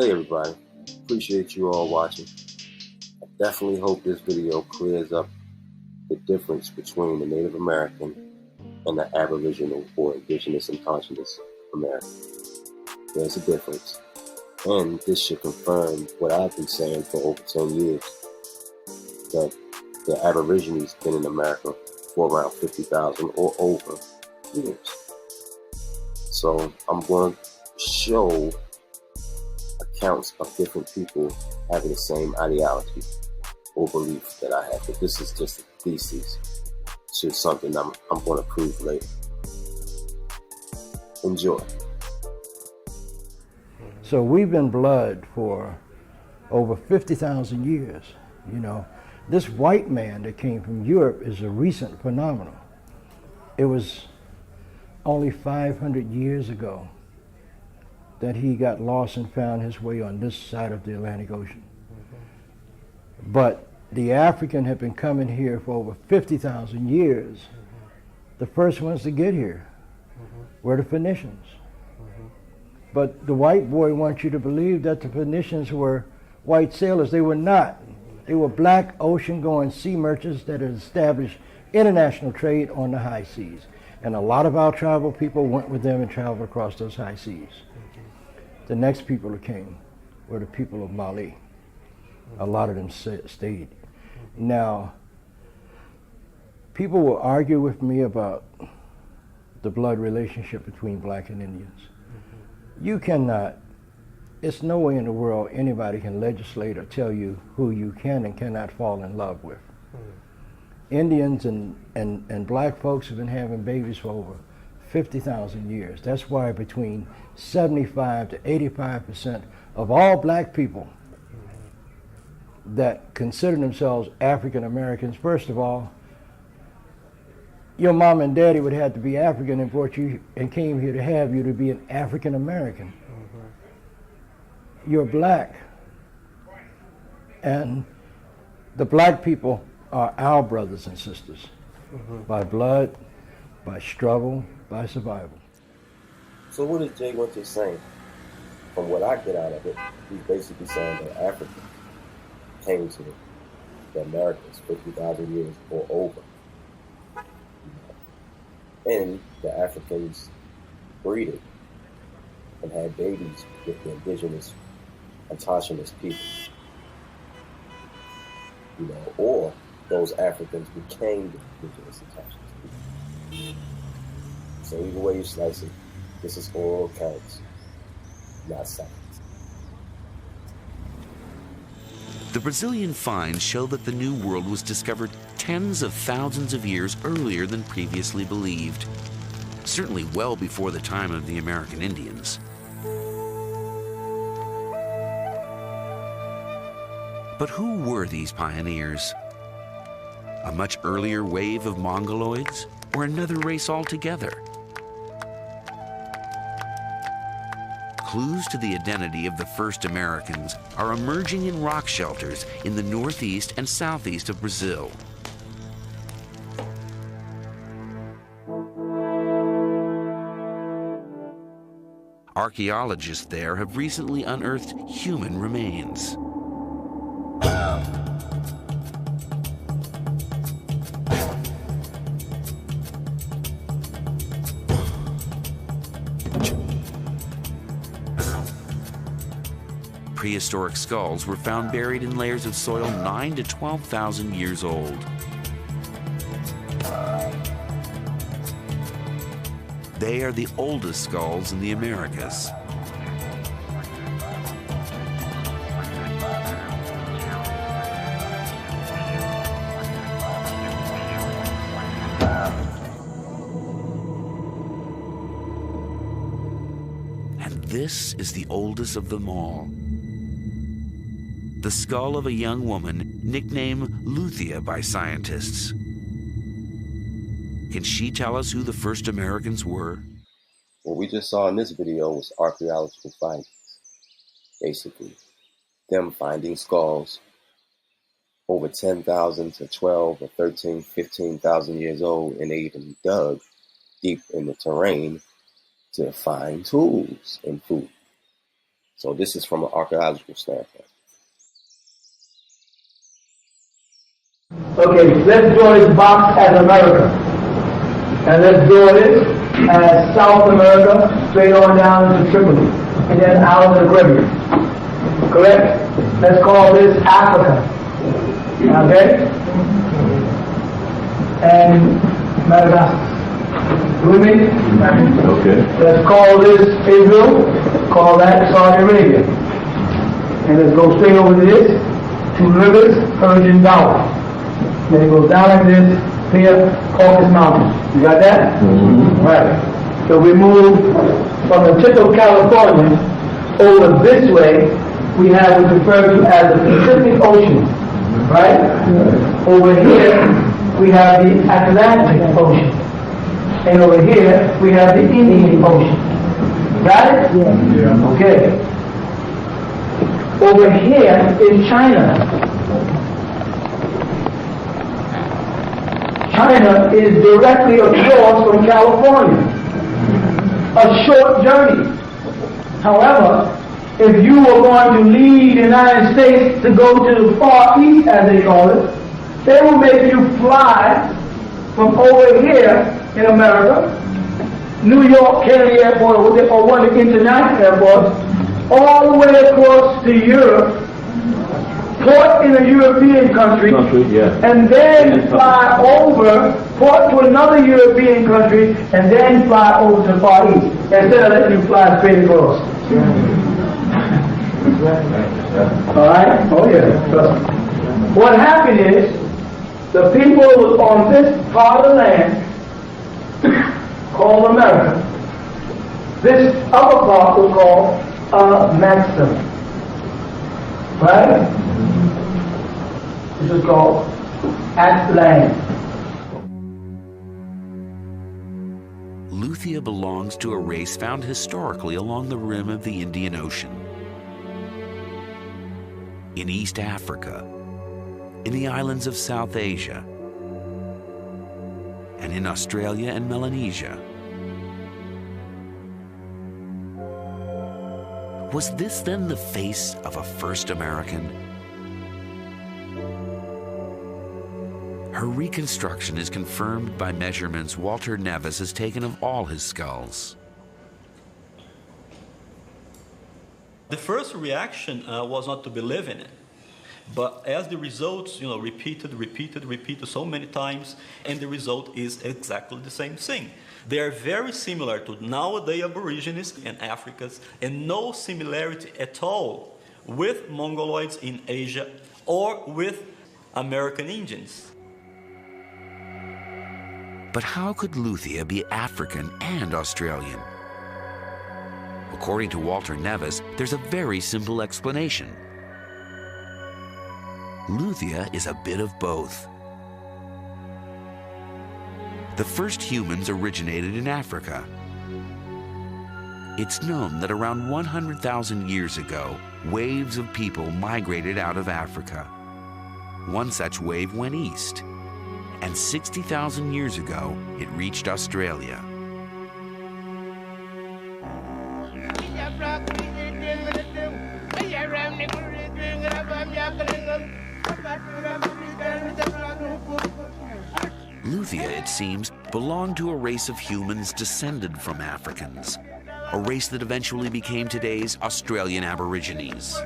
Hey everybody, appreciate you all watching. I definitely hope this video clears up the difference between the Native American and the Aboriginal or Indigenous and Indigenous American. There's a difference, and this should confirm what I've been saying for over 10 years, that the Aborigines been in America for around 50,000 or over years. So I'm going to show accounts of different people having the same ideology or belief that I have, but this is just a thesis to something I'm going to prove later. Enjoy. So we've been blood for over 50,000 years. You know, this white man that came from Europe is a recent phenomenon. It was only 500 years ago that he got lost and found his way on this side of the Atlantic Ocean. But the African had been coming here for over 50,000 years. The first ones to get here were the Phoenicians. But the white boy wants you to believe that the Phoenicians were white sailors. They were not. They were black ocean-going sea merchants that had established international trade on the high seas. And a lot of our tribal people went with them and traveled across those high seas. The next people that came were the people of Mali. A lot of them stayed. Now, people will argue with me about the blood relationship between black and Indians. You cannot, it's no way in the world anybody can legislate or tell you who you can and cannot fall in love with. Indians and black folks have been having babies for over 50,000 years. That's why between 75 to 85% of all black people that consider themselves African Americans, first of all, your mom and daddy would have to be African and brought you and came here to have you to be an African American. You're black. And the black people are our brothers and sisters by blood, by struggle, by survival. So what is Jay Winters saying? From what I get out of it, he's basically saying that Africa came to the Americas 50,000 years or over. And the Africans breeded and had babies with the indigenous autonomous people. Or those Africans became the indigenous autonomous people. So either way you slice it, this is oral accounts, not science. The Brazilian finds show that the New World was discovered tens of thousands of years earlier than previously believed, certainly well before the time of the American Indians. But who were these pioneers? A much earlier wave of Mongoloids, or another race altogether? Clues to the identity of the first Americans are emerging in rock shelters in the northeast and southeast of Brazil. Archaeologists there have recently unearthed human remains. Prehistoric skulls were found buried in layers of soil 9 to 12,000 years old. They are the oldest skulls in the Americas. And this is the oldest of them all. The skull of a young woman nicknamed Luthia by scientists. Can she tell us who the first Americans were? What we just saw in this video was archaeological findings. Basically, them finding skulls over 10,000 to 12 or 13, 15,000 years old, and they even dug deep in the terrain to find tools and food. So this is from an archaeological standpoint. Okay, let's draw this box as America. And let's draw this as South America, straight on down to Tripoli, and then out of the Caribbean. Correct? Let's call this Africa. Okay? And Madagascar. With me? Okay. Let's call this Israel, call that Saudi Arabia. And let's go straight over to this, two rivers, Persian Gulf. Then it goes down like this, clear Caucasus Mountains. You got that? Mm-hmm. Right. So we move from the tip of California over this way, we have what's referred to as the Pacific Ocean. Right? Over here, we have the Atlantic Ocean. And over here, we have the Indian Ocean. Got it? Yeah. Okay. Over here is China. China is directly across from California. A short journey. However, if you were going to leave the United States to go to the Far East, as they call it, they will make you fly from over here in America, New York Kennedy Airport, or one of the international airports, all the way across to Europe, port in a European country, and then fly over, port to another European country, and then fly over to the Far East, instead of letting you fly straight across. All right? Oh yeah. What happened is, the people on this part of the land, called America, this upper part was called Maxim. Right? This is called Atlantic. Luthia belongs to a race found historically along the rim of the Indian Ocean, in East Africa, in the islands of South Asia, and in Australia and Melanesia. Was this then the face of a first American? Her reconstruction is confirmed by measurements Walter Nevis has taken of all his skulls. The first reaction was not to believe in it. But as the results, repeated so many times, and the result is exactly the same thing. They are very similar to nowadays Aborigines and Africans, and no similarity at all with Mongoloids in Asia or with American Indians. But how could Luthia be African and Australian? According to Walter Nevis, there's a very simple explanation. Luthia is a bit of both. The first humans originated in Africa. It's known that around 100,000 years ago, waves of people migrated out of Africa. One such wave went east, and 60,000 years ago, it reached Australia. Luthia, it seems, belonged to a race of humans descended from Africans, a race that eventually became today's Australian Aborigines.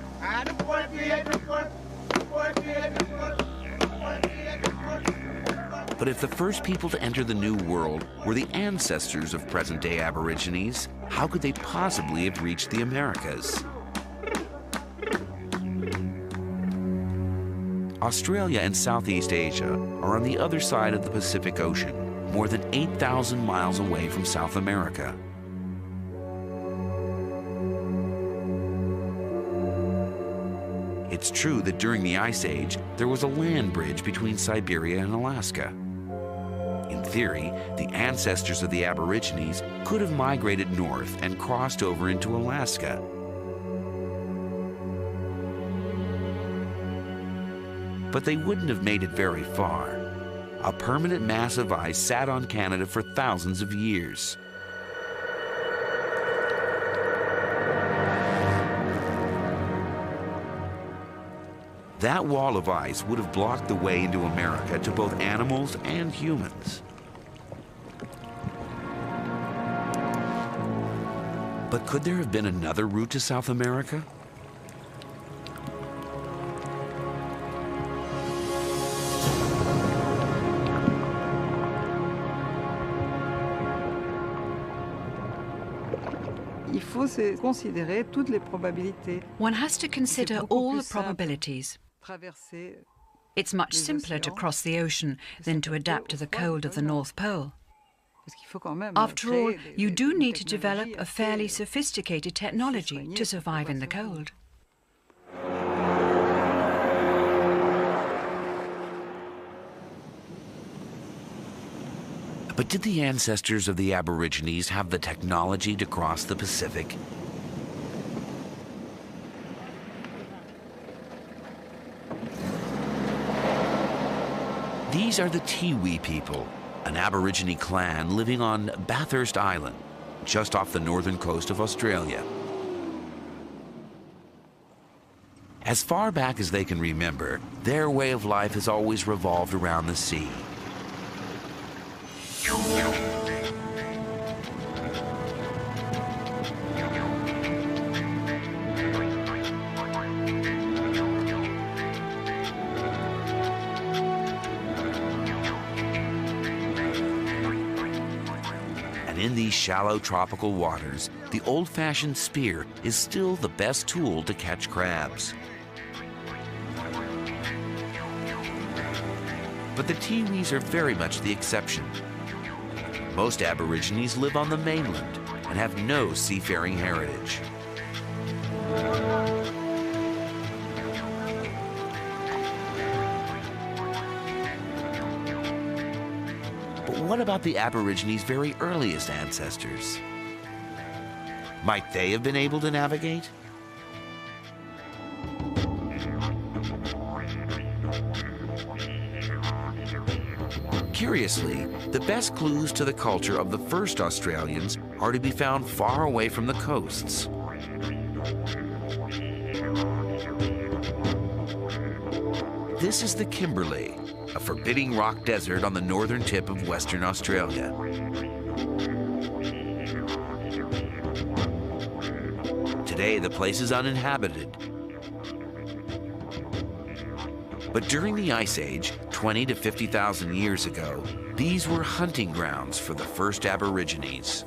But if the first people to enter the New World were the ancestors of present-day Aborigines, how could they possibly have reached the Americas? Australia and Southeast Asia are on the other side of the Pacific Ocean, more than 8,000 miles away from South America. It's true that during the Ice Age, there was a land bridge between Siberia and Alaska. In theory, the ancestors of the Aborigines could have migrated north and crossed over into Alaska. But they wouldn't have made it very far. A permanent mass of ice sat on Canada for thousands of years. That wall of ice would have blocked the way into America to both animals and humans. But could there have been another route to South America? One has to consider all the probabilities. It's much simpler to cross the ocean than to adapt to the cold of the North Pole. After all, you do need to develop a fairly sophisticated technology to survive in the cold. But did the ancestors of the Aborigines have the technology to cross the Pacific? These are the Tiwi people, an Aborigine clan living on Bathurst Island, just off the northern coast of Australia. As far back as they can remember, their way of life has always revolved around the sea. And in these shallow tropical waters, the old-fashioned spear is still the best tool to catch crabs. But the Tiwis are very much the exception. Most Aborigines live on the mainland and have no seafaring heritage. But what about the Aborigines' very earliest ancestors? Might they have been able to navigate? Curiously, the best clues to the culture of the first Australians are to be found far away from the coasts. This is the Kimberley, a forbidding rock desert on the northern tip of Western Australia. Today, the place is uninhabited. But during the Ice Age, 20 to 50,000 years ago, these were hunting grounds for the first Aborigines.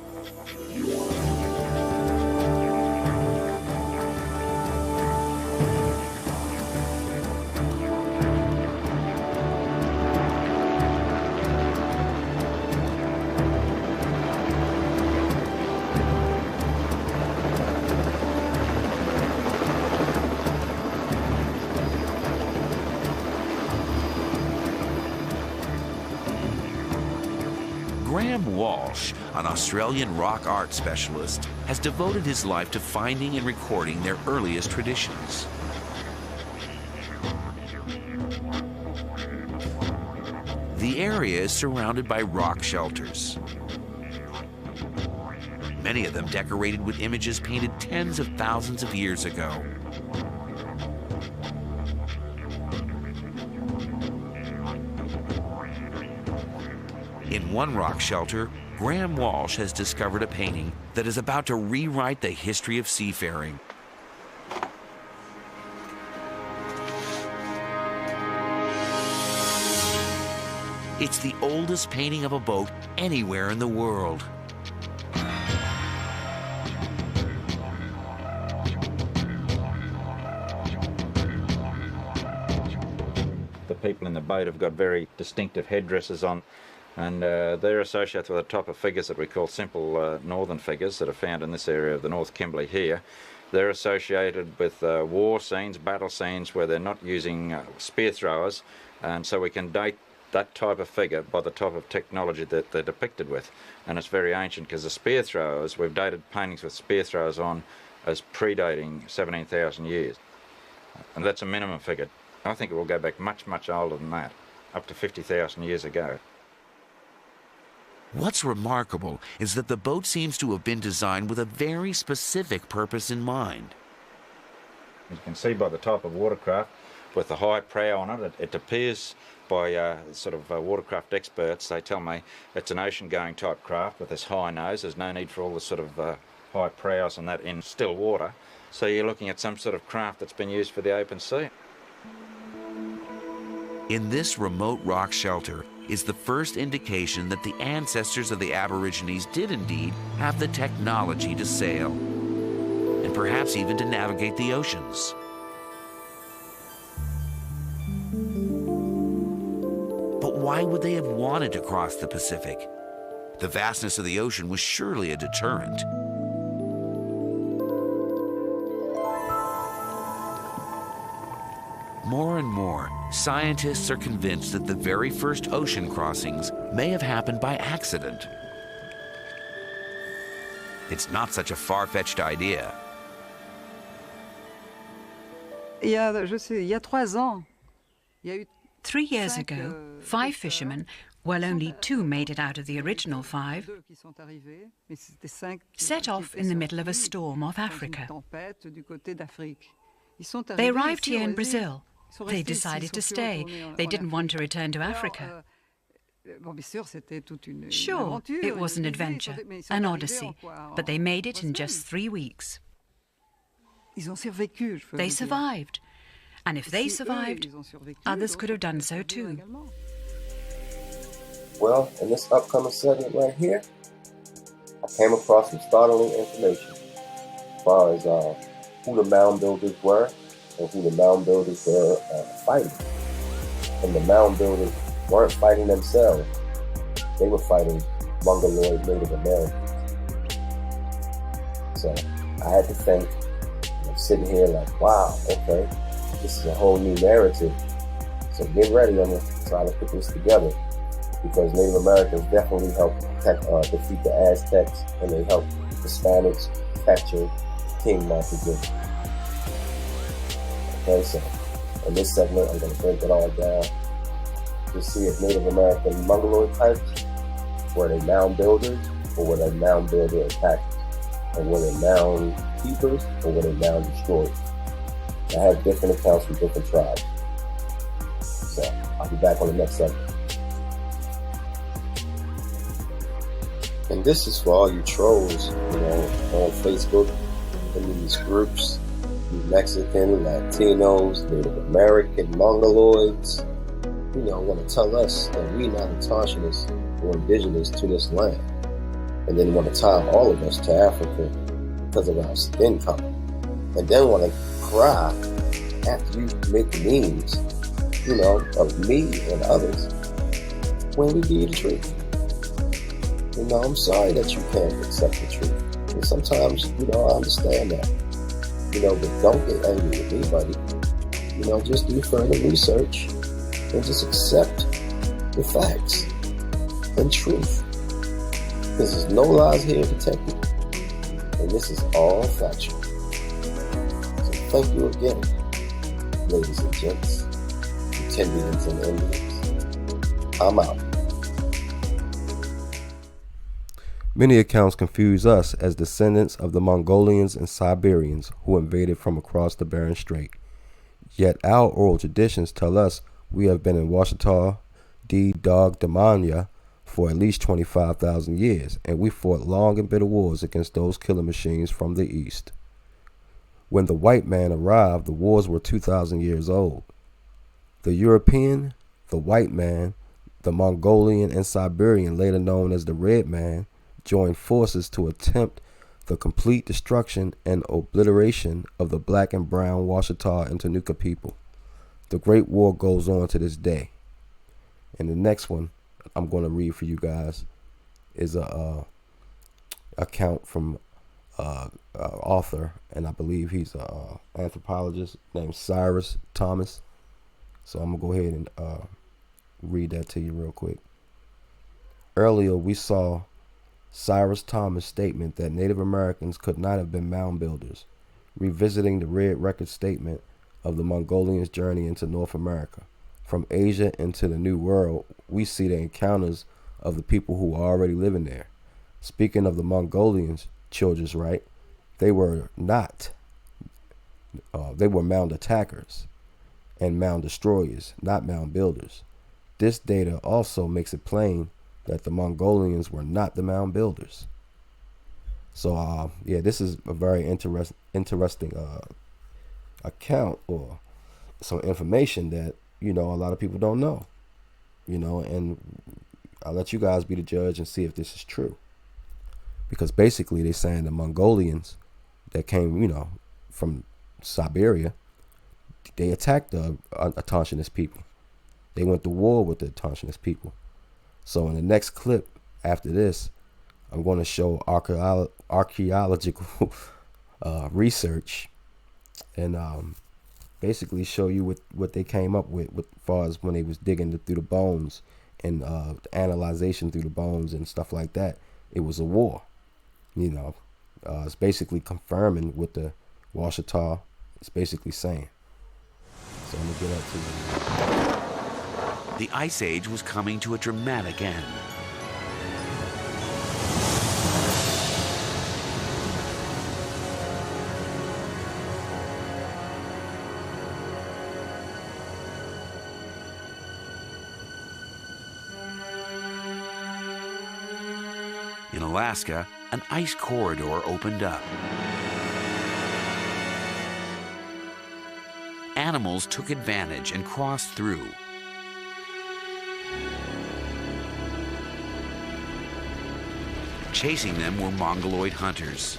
Walsh, an Australian rock art specialist, has devoted his life to finding and recording their earliest traditions. The area is surrounded by rock shelters, many of them decorated with images painted tens of thousands of years ago. In one rock shelter, Graham Walsh has discovered a painting that is about to rewrite the history of seafaring. It's the oldest painting of a boat anywhere in the world. The people in the boat have got very distinctive headdresses on. And they're associated with a type of figures that we call simple northern figures that are found in this area of the North Kimberley here. They're associated with war scenes, battle scenes where they're not using spear throwers, and so we can date that type of figure by the type of technology that they're depicted with. And it's very ancient because the spear throwers, we've dated paintings with spear throwers on as predating 17,000 years. And that's a minimum figure. I think it will go back much, much older than that, up to 50,000 years ago. What's remarkable is that the boat seems to have been designed with a very specific purpose in mind. You can see by the type of watercraft, with a high prow on it. It appears by sort of watercraft experts, they tell me it's an ocean-going type craft with this high nose. There's no need for all the sort of high prows and that in still water. So you're looking at some sort of craft that's been used for the open sea. In this remote rock shelter is the first indication that the ancestors of the Aborigines did indeed have the technology to sail, and perhaps even to navigate the oceans. But why would they have wanted to cross the Pacific? The vastness of the ocean was surely a deterrent. More and more, scientists are convinced that the very first ocean crossings may have happened by accident. It's not such a far-fetched idea. Il y a 3 ans, il y a eu 3 years ago, 5 fishermen, well, only 2 made it out of the original 5, set off in the middle of a storm off Africa. They arrived here in Brazil. They decided to stay. They didn't want to return to Africa. Sure, it was an adventure, an odyssey, but they made it in just 3 weeks. They survived. And if they survived, others could have done so too. Well, in this upcoming segment right here, I came across some startling information as far as who the mound builders were and who the mound builders were fighting. And the mound builders weren't fighting themselves. They were fighting Mongoloid Native Americans. So I had to think, I'm sitting here like, wow, okay, this is a whole new narrative. So get ready, I'm going to try to put this together. Because Native Americans definitely helped defeat the Aztecs, and they helped the Spaniards capture King Montezuma. Okay, so in this segment, I'm going to break it all down to see if Native American Mongoloid types were they mound builders or were they mound builder attackers, and were they mound keepers or were they mound destroyers. I have different accounts from different tribes. So I'll be back on the next segment. And this is for all you trolls, on Facebook, in these groups, you Mexican, Latinos, Native American, Mongoloids, want to tell us that we're not indigenous or indigenous to this land. And then want to tie all of us to Africa because of our skin color. And then want to cry after you make memes, of me and others when we be the truth. I'm sorry that you can't accept the truth. And sometimes, I understand that. But don't get angry with me, buddy. Just do further research and just accept the facts and truth. Because there's no lies here detected. And this is all factual. So thank you again, ladies and gents, Indians and Indians. I'm out. Many accounts confuse us as descendants of the Mongolians and Siberians who invaded from across the Bering Strait. Yet our oral traditions tell us we have been in Washita, Dog-Damanya for at least 25,000 years, and we fought long and bitter wars against those killing machines from the east. When the white man arrived, the wars were 2,000 years old. The European, the white man, the Mongolian and Siberian, later known as the Red Man, joined forces to attempt the complete destruction and obliteration of the black and brown Washita and Tanuka people. The Great War goes on to this day. And the next one I'm going to read for you guys is a account from author, and I believe he's an anthropologist named Cyrus Thomas. So I'm going to go ahead and read that to you real quick. Earlier we saw Cyrus Thomas' statement that Native Americans could not have been mound builders, revisiting the Red Record statement of the Mongolians' journey into North America. From Asia into the New World, we see the encounters of the people who are already living there. Speaking of the Mongolians, Childress right, they were not. They were mound attackers. and mound destroyers, not mound builders. This data also makes it plain that the Mongolians were not the mound builders. So yeah, this is a very interesting account, or some information that, you know, a lot of people don't know, you know, and I'll let you guys be the judge and see if this is true. Because basically they're saying the Mongolians that came, you know, from Siberia, they attacked the autochthonous people. They went to war with the autochthonous people. So in the next clip after this, I'm going to show archaeological research and basically show you what they came up with as far as when they was digging through the bones and the analyzation through the bones and stuff like that. It was a war. You know, it's basically confirming what the Washita is basically saying. So let me get up to it. The Ice Age was coming to a dramatic end. In Alaska, an ice corridor opened up. Animals took advantage and crossed through. Chasing them were Mongoloid hunters.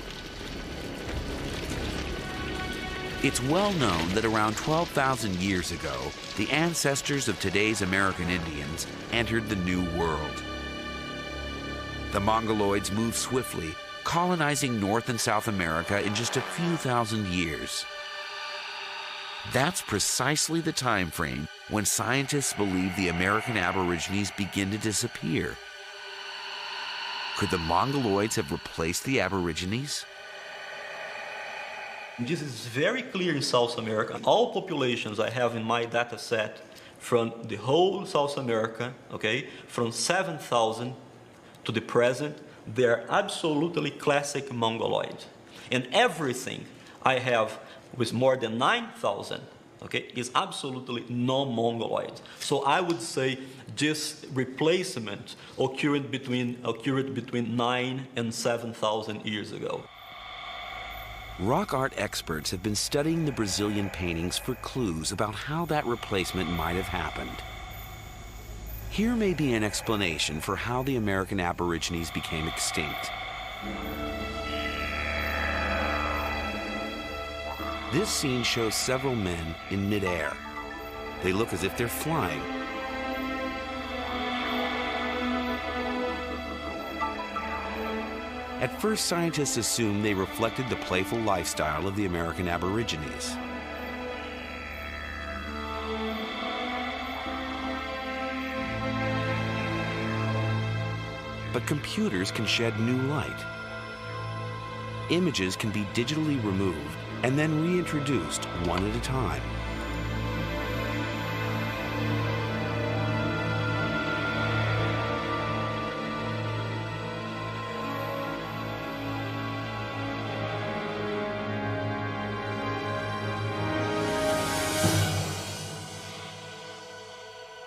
It's well known that around 12,000 years ago, the ancestors of today's American Indians entered the New World. The Mongoloids moved swiftly, colonizing North and South America in just a few thousand years. That's precisely the time frame when scientists believe the American Aborigines begin to disappear. Could the Mongoloids have replaced the Aborigines? This is very clear in South America. All populations I have in my data set from the whole South America, okay, from 7,000 to the present, they are absolutely classic Mongoloid. And everything I have with more than 9,000, okay, is absolutely non-Mongoloid. So I would say this replacement occurred between 9 and 7,000 years ago. Rock art experts have been studying the Brazilian paintings for clues about how that replacement might have happened. Here may be an explanation for how the American Aborigines became extinct. This scene shows several men in midair. They look as if they're flying. At first, scientists assumed they reflected the playful lifestyle of the American Aborigines. But computers can shed new light. Images can be digitally removed and then reintroduced one at a time.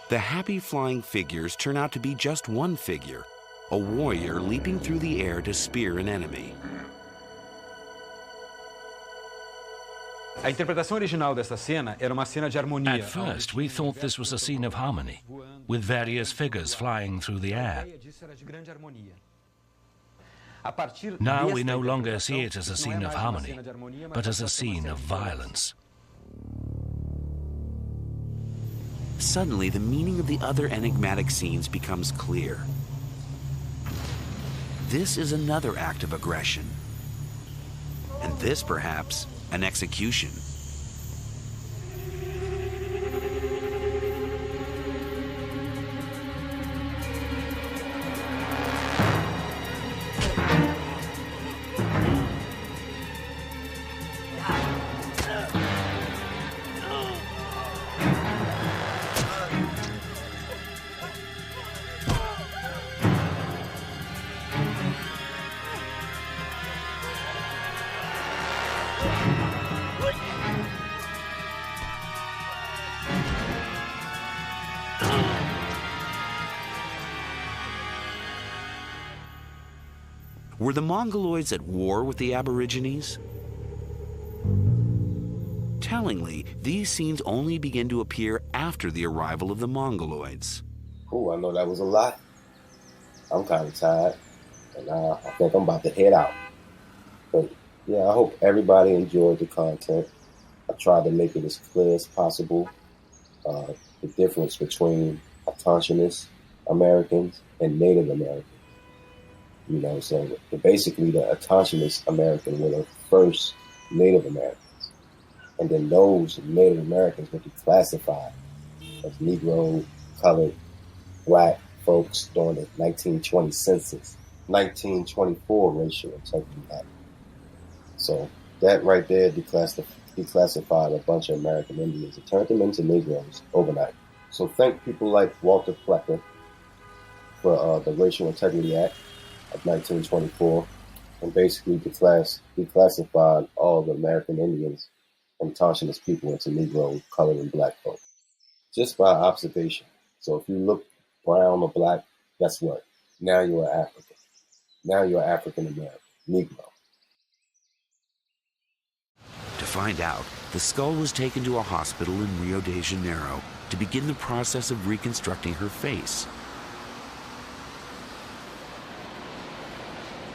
The happy flying figures turn out to be just one figure, a warrior leaping through the air to spear an enemy. A interpretação original desta cena era uma cena de harmonia. At first, we thought this was a scene of harmony, with various figures flying through the air. Now we no longer see it as a scene of harmony, but as a scene of violence. Suddenly, the meaning of the other enigmatic scenes becomes clear. This is another act of aggression. And this, perhaps, an execution. Were the Mongoloids at war with the Aborigines? Tellingly, these scenes only begin to appear after the arrival of the Mongoloids. Oh, I know that was a lot. I'm kind of tired, and I think I'm about to head out. But yeah, I hope everybody enjoyed the content. I tried to make it as clear as possible. The difference between autochthonous Americans and Native Americans. You know, so basically the autochthonous American were the first Native Americans. And then those Native Americans were declassified as Negro, colored, black folks during the 1920 census, 1924 Racial Integrity Act. So that right there declassified a bunch of American Indians and turned them into Negroes overnight. So thank people like Walter Plecker for the Racial Integrity Act of 1924, and basically declassified all the American Indians and indigenous people into Negro, colored, and black folk, just by observation. So if you look brown or black, guess what? Now you're African. Now you're African American, Negro. To find out, the skull was taken to a hospital in Rio de Janeiro to begin the process of reconstructing her face.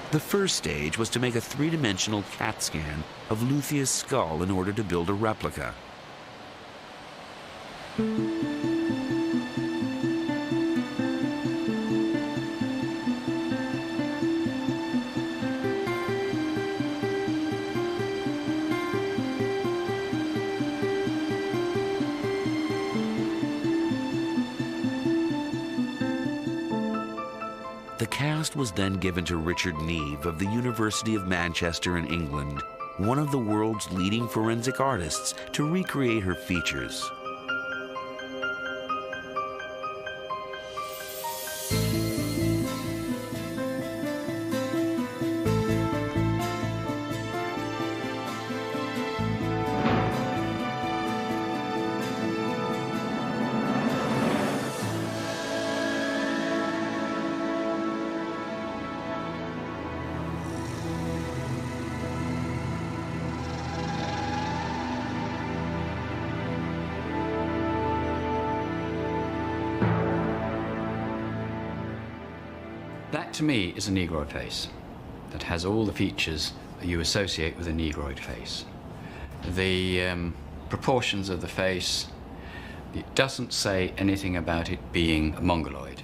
The first stage was to make a three-dimensional CAT scan of Luthia's skull in order to build a replica. The cast was then given to Richard Neve of the University of Manchester in England, one of the world's leading forensic artists, to recreate her features. That, to me, is a Negroid face that has all the features you associate with a Negroid face. The proportions of the face, it doesn't say anything about it being a Mongoloid.